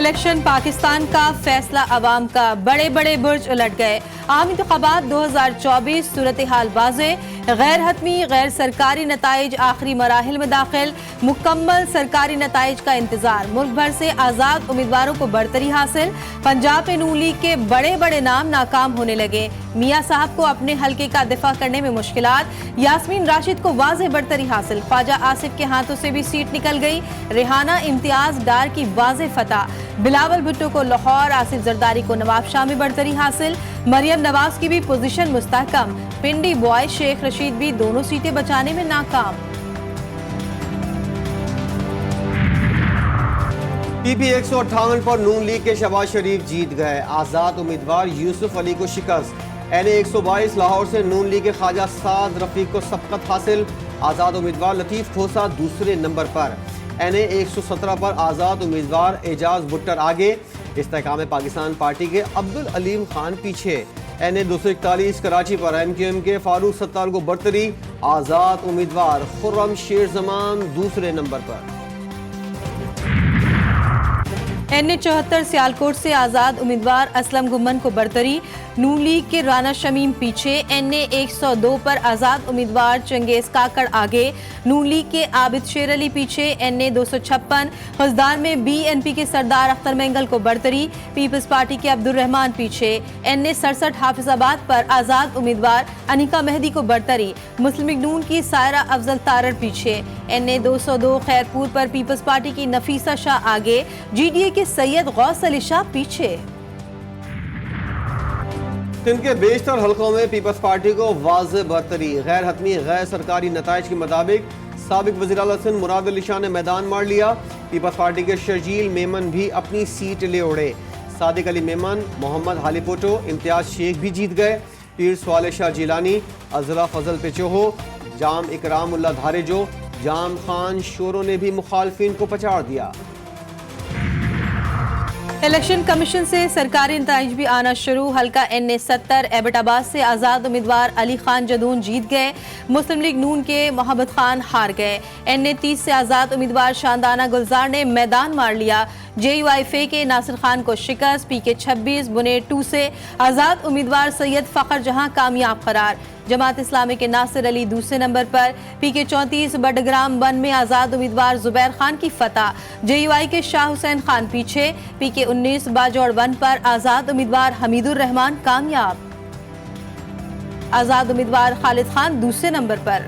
Election Pakistan का फैसला अवाम का, बड़े बड़े बुर्ज उलट गए। आम इंतखाबात 2024 सूरत हाल वाज़े, गैर हतमी गैर सरकारी नताइज आखिरी मराहिल में दाखिल, मुकम्मल सरकारी नताइज का इंतजार। मुल्क भर से आज़ाद उम्मीदवारों को बढ़तरी हासिल। पंजाब में नून लीग के बड़े बड़े नाम नाकाम होने लगे। मियाँ साहब को अपने हल्के का दिफा करने में मुश्किलात। यास्मीन राशिद को वाज़े बढ़तरी हासिल। ख्वाजा आसिफ के हाथों से भी सीट निकल गई। रेहाना इम्तियाज डार की वाज़े फतह। बिलावल भुट्टो को लाहौर, आसिफ जरदारी को नवाबशाह में बढ़तरी हासिल। मरियम नवाज की भी पोजीशन मुस्तहकम। पिंडी बॉय शेख रशीद भी दोनों सीटें बचाने में नाकाम। पीपी 158 पर नून लीग के शहबाज शरीफ जीत गए। आजाद उम्मीदवार यूसुफ अली को शिकस्त। NA 122 लाहौर से नून लीग के ख्वाजा साद रफीक को सबकत हासिल। आजाद उम्मीदवार लतीफ खोसा दूसरे नंबर पर। NA 117 पर आजाद उम्मीदवार एजाज भुट्टर आगे। इस्तेहकाम पाकिस्तान पार्टी के अब्दुल अलीम खान पीछे। NA 241 कराची पर MQM के फारूक सत्तार को बढ़तरी। आजाद उम्मीदवार खुर्रम शेर जमान दूसरे नंबर पर। NA 74 सियालकोट से आज़ाद उम्मीदवार असलम गुम्मन को बढ़तरी। नून लीग के राना शमीम पीछे। NA 102 पर आज़ाद उम्मीदवार चंगेज काकड़ आगे। नून लीग के आबिद शेर अली पीछे। NA 256 हसदार में BNP के सरदार अख्तर मेंगल को बढ़तरी। पीपल्स पार्टी के अब्दुल रहमान पीछे। NA 67 हाफिजाबाद पर आज़ाद उम्मीदवार अनिका मेहदी को बढ़तरी। मुस्लिम लीग नून की सायरा अफजल तारर पीछे। NA 202 खैरपुर पर पीपल्स पार्टी की नफीसा शाह आगे। GDA के सैयद गौस अली शाह पीछे। सिंध के बेशतर हलकों में पीपल्स पार्टी को वाज़े बढ़तरी। गैर हतमी गैर सरकारी नताइज के मुताबिक साबिक वज़ीर-ए-आला सिंध मुराद अली शाह ने मैदान मार लिया। पीपल्स पार्टी के शर्जील मेमन भी अपनी सीट ले उड़े। सादिक अली मेमन, मोहम्मद हालीपोटो, इम्तियाज शेख भी जीत गए। पीर स्वाले शाह जिलानी, अजला फजल पेचोहो, जाम इकराम उल्ला धारेजो, जाम खान शोरों ने भी मुखालफिन को पछाड़ दिया। इलेक्शन कमीशन से सरकारी नताइज भी आना शुरू। हल्का NA 70 एबटाबाद से आज़ाद उम्मीदवार अली खान जदून जीत गए। मुस्लिम लीग नून के मोहम्मद खान हार गए। NA 30 से आज़ाद उम्मीदवार शानदाना गुलजार ने मैदान मार लिया। JUIFA के नासिर खान को शिकस्त। PK 26 बुनेट 2 से आज़ाद उम्मीदवार सैयद फ़खर जहां कामयाब करार। जमात इस्लामी के नासिर अली दूसरे नंबर पर। PK 34 बडग्राम 1 में आज़ाद उम्मीदवार जुबैर खान की फतह। JUI के शाह हुसैन खान पीछे। PK 19 बाजौड़ 1 पर आज़ाद उम्मीदवार हमीदुर रहमान कामयाब। आज़ाद उम्मीदवार खालिद खान दूसरे नंबर पर।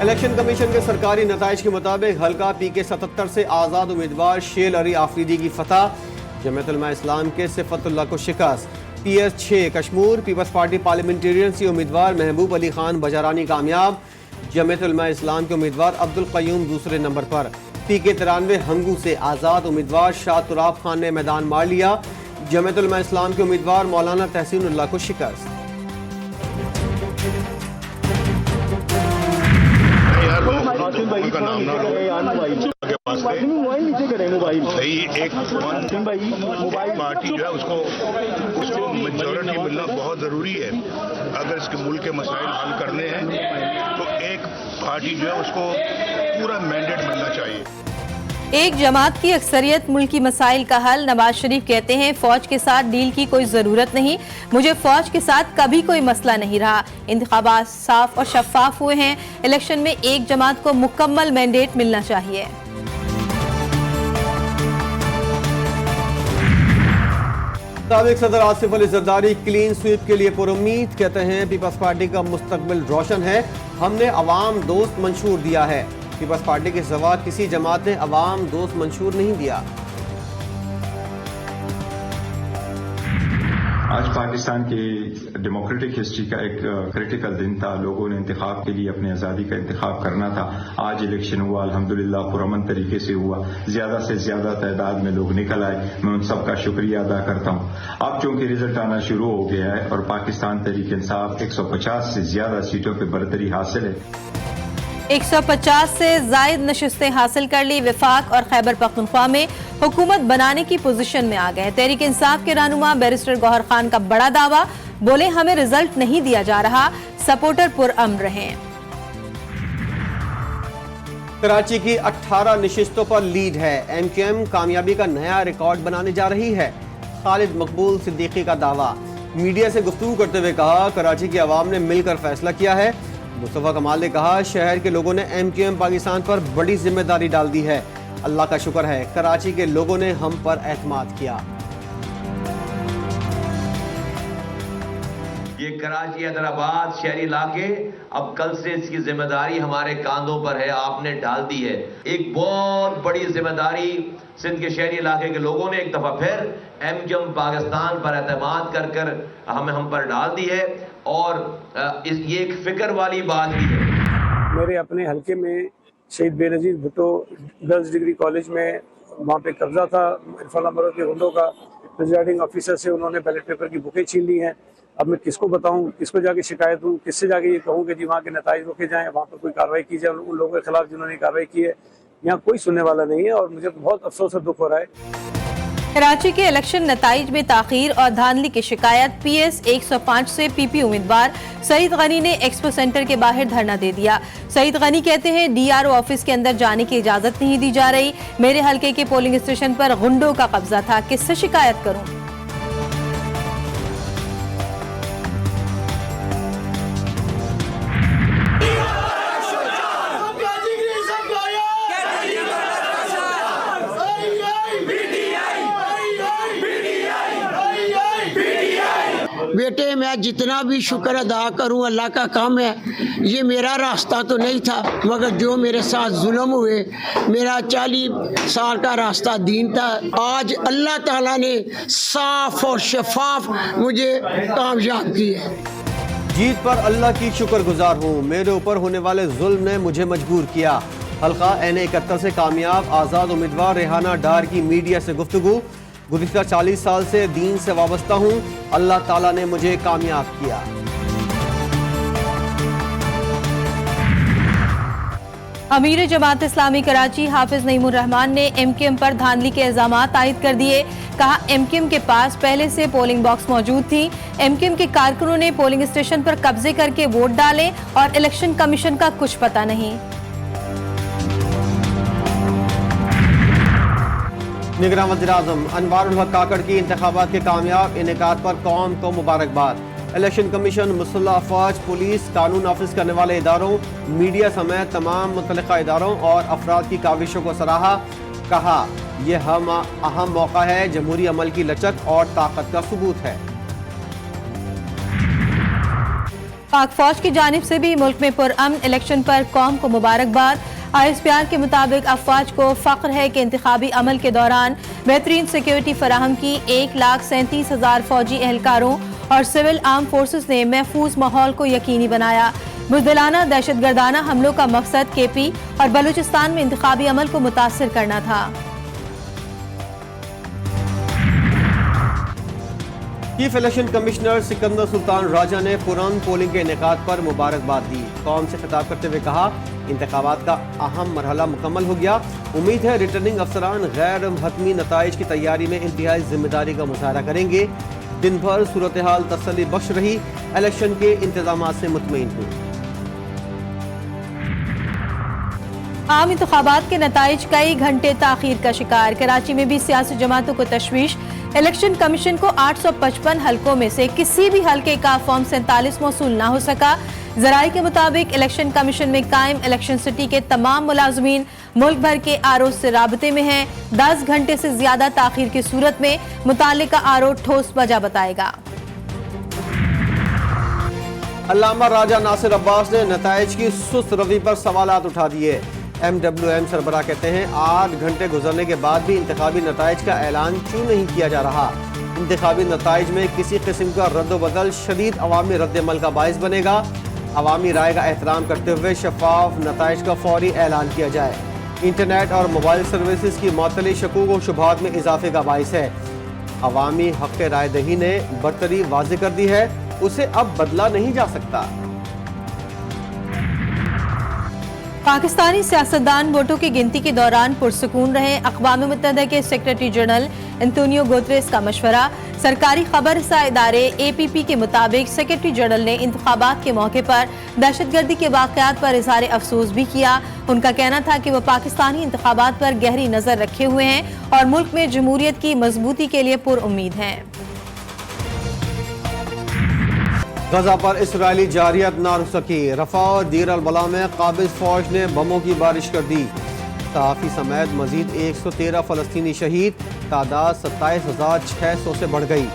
इलेक्शन कमीशन के सरकारी नताइज के मुताबिक हल्का PK 77 से आज़ाद उम्मीदवार शेल अली आफरीदी की फतह। जमात उलमा इस्लाम के सिफतुल्लाह को शिकस्त। PS 6 Kashmir peoples party parliamentarian से उम्मीदवार महबूब अली खान बजारानी कामयाब। जमात उलमा इस्लाम के उम्मीदवार अब्दुल क़य्यूम दूसरे नंबर पर। PK 93 हंगू से आज़ाद उम्मीदवार शाह तुराब खान ने मैदान मार लिया। जमात उलमा इस्लाम के उम्मीदवार मौलाना तहसीनुल्लाह को शिकस्त। पार्टी जो है उसको मेजॉरिटी मिलना बहुत ज़रूरी है। अगर इसके मुल्क के मसाइल हल करने हैं तो एक पार्टी जो है उसको पूरा मैंडेट मिलना चाहिए। एक जमात की अक्सरियत मुल्क की मसाइल का हल। नवाज शरीफ कहते हैं फौज के साथ डील की कोई जरूरत नहीं, मुझे फौज के साथ कभी कोई मसला नहीं रहा। इंतखाबात साफ और शफाफ हुए हैं। इलेक्शन में एक जमात को मुकम्मल मैंडेट मिलना चाहिए। साबिक सदर आसिफ अली जरदारी क्लीन स्वीप के लिए पुरुम्मीद। कहते हैं पीपल्स पार्टी का मुस्तकबिल रोशन है, हमने अवाम दोस्त मंशूर दिया है। पीपल्स पार्टी के सिवा किसी जमात ने अवाम दोस्त मंशूर नहीं दिया। आज पाकिस्तान की डेमोक्रेटिक हिस्ट्री का एक क्रिटिकल दिन था। लोगों ने इंतखाब के लिए अपनी आज़ादी का इंतखाब करना था। आज इलेक्शन हुआ, अल्हम्दुलिल्लाह पुरअमन तरीके से हुआ। ज्यादा से ज्यादा तादाद में लोग निकल आए, मैं उन सबका शुक्रिया अदा करता हूँ। अब चूंकि रिजल्ट आना शुरू हो गया है और पाकिस्तान तहरीक इंसाफ 150 से ज्यादा सीटों पर बढ़तरी हासिल है। 150 से जायद नशिस्तें हासिल कर ली। वफाक और खैबर पख्तूनख्वा में हुकूमत बनाने की पोजीशन में आ गए। तहरीक इंसाफ के रहनुमा बैरिस्टर गौहर खान का बड़ा दावा, बोले हमें रिजल्ट नहीं दिया जा रहा, सपोर्टर पुरअमन रहे। कराची की 18 नशिस्तों पर लीड है। MQM कामयाबी का नया रिकॉर्ड बनाने जा रही है। खालिद मकबूल सिद्दीकी का दावा। मीडिया से गुफ्तगू करते हुए कहा, कराची की आवाम ने मिलकर फैसला किया है। मुस्तफा कमाल ने कहा, शहर के लोगों ने MQM पाकिस्तान पर बड़ी जिम्मेदारी डाल दी है। अल्लाह का शुक्र है, कराची के लोगों ने हम पर एतमाद किया। ये कराची हैदराबाद शहरी इलाके अब कल से इसकी जिम्मेदारी हमारे कांधों पर है, आपने डाल दी है। एक बहुत बड़ी जिम्मेदारी सिंध के शहरी इलाके के लोगों ने एक दफा फिर MQM पाकिस्तान पर एतमाद कर हम पर डाल दी है और ये एक फिक्र वाली बात भी है। मेरे अपने हलके में शहीद Benazir Bhutto girls degree college में वहाँ पे कब्जा था इरफान अमरों के गुंडों का। प्रिजाइडिंग ऑफिसर से उन्होंने बैलेट पेपर की बुकें छीन ली हैं। अब मैं किसको बताऊं, किसको जाके शिकायत दूं, किससे जाके ये कहूं कि जी वहाँ के नताइज रोके जाएं, वहाँ पर कोई कार्रवाई की जाए उन लोगों के खिलाफ जिन्होंने कार्रवाई की है। यहाँ कोई सुनने वाला नहीं है और मुझे बहुत अफसोस और दुख हो रहा है। कराची के इलेक्शन नताइज में ताखीर और धांधली की शिकायत PS 105 से PP उम्मीदवार सईद गनी ने एक्सपो सेंटर के बाहर धरना दे दिया। सईद गनी कहते हैं, DRO ऑफिस के अंदर जाने की इजाजत नहीं दी जा रही। मेरे हलके के पोलिंग स्टेशन पर गुंडों का कब्जा था, किससे शिकायत करूं? बेटे मैं जितना भी शुक्र अदा करूं, अल्लाह का काम है। ये मेरा रास्ता तो नहीं था, मगर जो मेरे साथ जुल्म हुए, मेरा 40 साल का रास्ता दीन था। आज अल्लाह ताला ने साफ और शफाफ मुझे कामयाब किया। जीत पर अल्लाह की शुक्रगुजार हूँ। मेरे ऊपर होने वाले जुल्म ने मुझे मजबूर किया। हल्का NA71 से कामयाब आज़ाद उम्मीदवार रेहाना डार की मीडिया से गुफ्तगू। गुज़िश्ता 40 साल से दीन से वाबस्ता हूँ, अल्लाह ताला ने मुझे कामयाब किया। अमीर जमात इस्लामी कराची हाफिज नईमुर रहमान ने MQM पर धांधली के इल्जामात आयद कर दिए। कहा, MQM के पास पहले से पोलिंग बॉक्स मौजूद थी। MQM के कारकुनों ने पोलिंग स्टेशन पर कब्जे करके वोट डाले और इलेक्शन कमीशन का कुछ पता नहीं। निगरान वज़ीर-ए-आज़म अनवारुल हक काकड़ की इंतखाबात के कामयाब इनेकाद पर कौम को मुबारकबाद। इलेक्शन कमीशन, मुसल्लह अफवाज, पुलिस, कानून नाफिज करने वाले इदारों, मीडिया समेत तमाम मुतल्लिका इदारों और अफराद की काविशों को सराहा। कहा, यह अहम मौका है, जमहूरी अमल की लचक और ताकत का सबूत है। पाक फौज की जानिब से भी मुल्क में पुरअमन इलेक्शन पर कौम को मुबारकबाद। ISPR के मुताबिक अफवाज को फख्र है कि इंतखाबी अमल के दौरान बेहतरीन सिक्योरिटी फराहम की। 1,37,000 फौजी एहलकारों और सिविल आर्म फोर्सेस ने महफूज माहौल को यकीनी बनाया। बुज़दिलाना दहशतगर्दाना हमलों का मकसद KP और बलूचिस्तान में इंतखाबी अमल को मुतासिर करना था। Chief election commissioner Sikandar Sultan Raja ने पुरअमन पोलिंग के इनेकाद पर मुबारकबाद दी। कौम से खिताब करते हुए कहा, इंतखाबात का अहम मरहला मुकम्मल हो गया। उम्मीद है रिटर्निंग अफसरान गैर हतमी नताइज की तैयारी में इंतहाई जिम्मेदारी का मुजाहरा करेंगे। दिन भर सूरत हाल तसल्ली बख्श रही, इलेक्शन के इंतजाम से मुतमईन हूँ। आम इंतखाबात के नताइज कई घंटे ताखीर का शिकार। कराची में भी सियासी जमातों को तशवीश। इलेक्शन कमीशन को 855 हलकों में से किसी भी हलके का फॉर्म 47 मौसूल ना हो सका। जराये के मुताबिक इलेक्शन कमीशन में कायम इलेक्शन सिटी के तमाम मुलाजमीन मुल्क भर के RO से राबते में हैं। 10 घंटे से ज्यादा ताखीर की सूरत में मुतालिका RO ठोस वजह बताएगा। अल्लामा राजा नासिर अब्बास ने नताइज की सुस्त रवि पर सवालात उठा दिए। MWM सरबराह कहते हैं, 8 घंटे गुजरने के बाद भी इंतखाबी नताइज का ऐलान क्यों नहीं किया जा रहा। इंतखाबी नताइज में किसी किस्म का रद्दबदल शदीद अवामी रद्दमल का बायस बनेगा। अवामी राय का एहतराम करते हुए शफाफ नताइज का फौरी ऐलान किया जाए। इंटरनेट और मोबाइल सर्विसेज की मुअत्तली शकूक व शुबहात में इजाफे का बायस है। अवामी हक़ राय दही ने बरतरी वाज़ेह कर दी है, उसे अब बदला नहीं जा सकता। पाकिस्तानी सियासतदान वोटों की गिनती के दौरान पुरसुकून रहे। अक़वाम मुत्तहिदा के सेक्रेटरी जनरल एंटोनियो गुतरेस का मशवरा। सरकारी खबर रसा इदारे APP के मुताबिक सेक्रेटरी जनरल ने इंतखाबात के मौके पर दहशतगर्दी के वाक़यात पर इज़हार अफसोस भी किया। उनका कहना था कि वह पाकिस्तानी इंतखाबात पर गहरी नज़र रखे हुए हैं और मुल्क में जमहूरियत की मजबूती के लिए पुरउम्मीद हैं। गजा पर इसराइली जारियत ना रुक सकी। रफा और दीर अल बला में काबिज फौज ने बमों की बारिश कर दी। सहाफ़ी समेत मजीद 113 फ़लस्तीनी शहीद, तादाद 27,600 से बढ़ गई।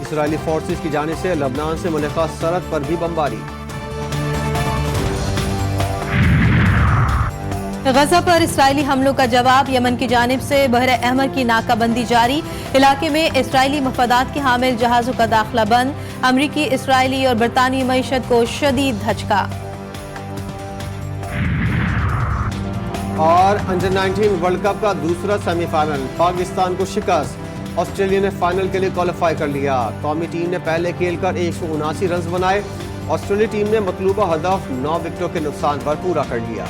इसराइली फोर्सेस की जानिब से लबनान से मुल्का सरहद पर भी बमबारी। गजा पर इसराइली हमलों का जवाब। यमन की जानिब से बहर अहमर की नाकाबंदी जारी। इलाके में इसराइली मफादात के हामिल जहाज़ों का दाखिला बंद। अमरीकी, इसराइली और बरतानवी मईशत को शदीद धचका। और अंडर 19 वर्ल्ड कप का दूसरा सेमीफाइनल, पाकिस्तान को शिकस्त। ऑस्ट्रेलिया ने फाइनल के लिए क्वालिफाई कर लिया। कौमी टीम ने पहले खेल कर 179 रन बनाए। ऑस्ट्रेलिया टीम ने मतलूबा हदफ 9 विकेटों के नुकसान पर पूरा कर लिया।